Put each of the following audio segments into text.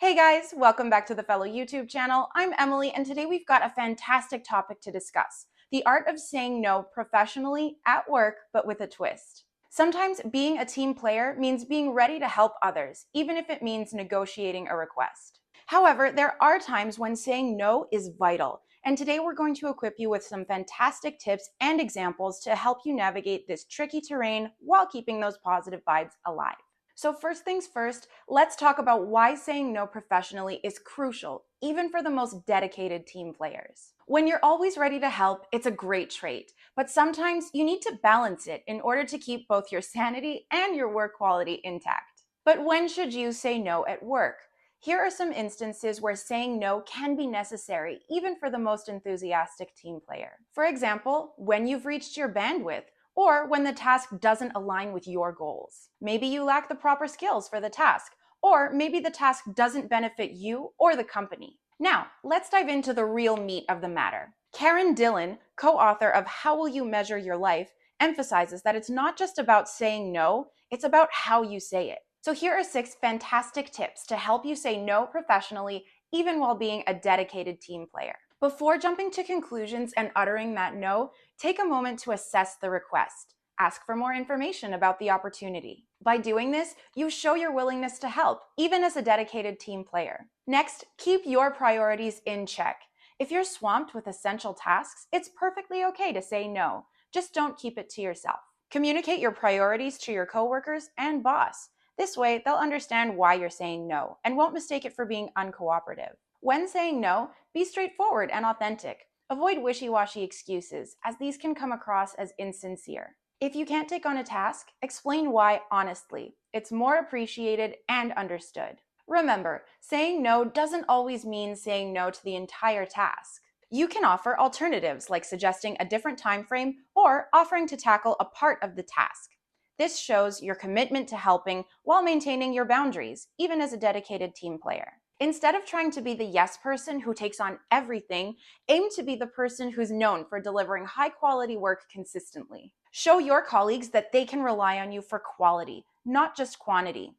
Hey guys, welcome back to the Fellow YouTube channel. I'm Emily, and today we've got a fantastic topic to discuss: the art of saying no professionally at work, but with a twist. Sometimes being a team player means being ready to help others, even if it means negotiating a request. However, there are times when saying no is vital, and today we're going to equip you with some fantastic tips and examples to help you navigate this tricky terrain while keeping those positive vibes alive. So first things first, let's talk about why saying no professionally is crucial, even for the most dedicated team players. When you're always ready to help, it's a great trait, but sometimes you need to balance it in order to keep both your sanity and your work quality intact. But when should you say no at work? Here are some instances where saying no can be necessary, even for the most enthusiastic team player. For example, when you've reached your bandwidth, or when the task doesn't align with your goals. Maybe you lack the proper skills for the task, or maybe the task doesn't benefit you or the company. Now, let's dive into the real meat of the matter. Karen Dillon, co-author of How Will You Measure Your Life, emphasizes that it's not just about saying no, it's about how you say it. So here are 6 fantastic tips to help you say no professionally, even while being a dedicated team player. Before jumping to conclusions and uttering that no, take a moment to assess the request. Ask for more information about the opportunity. By doing this, you show your willingness to help, even as a dedicated team player. Next, keep your priorities in check. If you're swamped with essential tasks, it's perfectly okay to say no. Just don't keep it to yourself. Communicate your priorities to your coworkers and boss. This way, they'll understand why you're saying no and won't mistake it for being uncooperative. When saying no, be straightforward and authentic. Avoid wishy-washy excuses, as these can come across as insincere. If you can't take on a task, explain why honestly. It's more appreciated and understood. Remember, saying no doesn't always mean saying no to the entire task. You can offer alternatives, like suggesting a different time frame or offering to tackle a part of the task. This shows your commitment to helping while maintaining your boundaries, even as a dedicated team player. Instead of trying to be the yes person who takes on everything, aim to be the person who's known for delivering high-quality work consistently. Show your colleagues that they can rely on you for quality, not just quantity.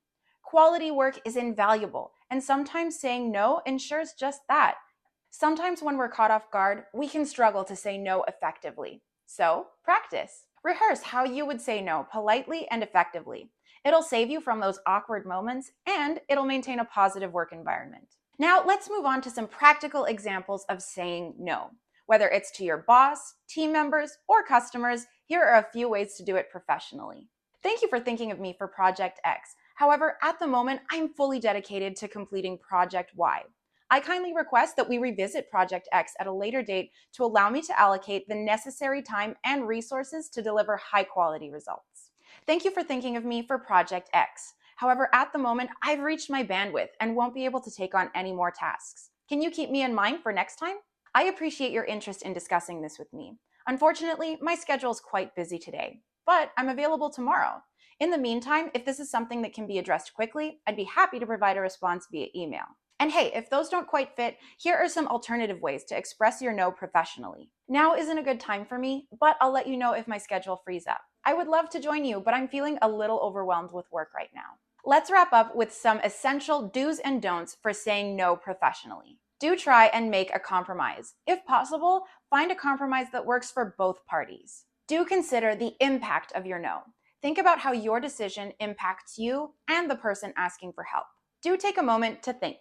Quality work is invaluable, and sometimes saying no ensures just that. Sometimes when we're caught off guard, we can struggle to say no effectively. So, practice. Rehearse how you would say no politely and effectively. It'll save you from those awkward moments, and it'll maintain a positive work environment. Now, let's move on to some practical examples of saying no. Whether it's to your boss, team members, or customers, here are a few ways to do it professionally. Thank you for thinking of me for Project X. However, at the moment, I'm fully dedicated to completing Project Y. I kindly request that we revisit Project X at a later date to allow me to allocate the necessary time and resources to deliver high-quality results. Thank you for thinking of me for Project X. However, at the moment, I've reached my bandwidth and won't be able to take on any more tasks. Can you keep me in mind for next time? I appreciate your interest in discussing this with me. Unfortunately, my schedule is quite busy today, but I'm available tomorrow. In the meantime, if this is something that can be addressed quickly, I'd be happy to provide a response via email. And hey, if those don't quite fit, here are some alternative ways to express your no professionally. Now isn't a good time for me, but I'll let you know if my schedule frees up. I would love to join you, but I'm feeling a little overwhelmed with work right now. Let's wrap up with some essential do's and don'ts for saying no professionally. Do try and make a compromise. If possible, find a compromise that works for both parties. Do consider the impact of your no. Think about how your decision impacts you and the person asking for help. Do take a moment to think.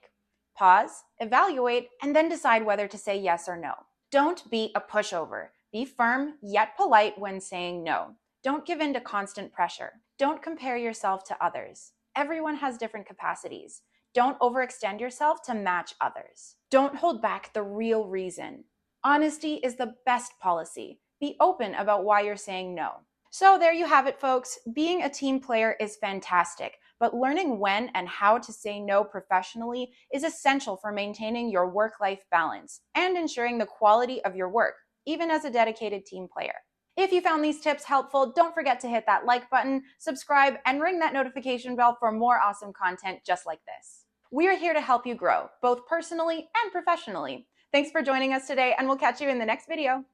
Pause, evaluate, and then decide whether to say yes or no. Don't be a pushover. Be firm yet polite when saying no. Don't give in to constant pressure. Don't compare yourself to others. Everyone has different capacities. Don't overextend yourself to match others. Don't hold back the real reason. Honesty is the best policy. Be open about why you're saying no. So there you have it, folks. Being a team player is fantastic, but learning when and how to say no professionally is essential for maintaining your work-life balance and ensuring the quality of your work, even as a dedicated team player. If you found these tips helpful, don't forget to hit that like button, subscribe, and ring that notification bell for more awesome content just like this. We're here to help you grow, both personally and professionally. Thanks for joining us today, and we'll catch you in the next video.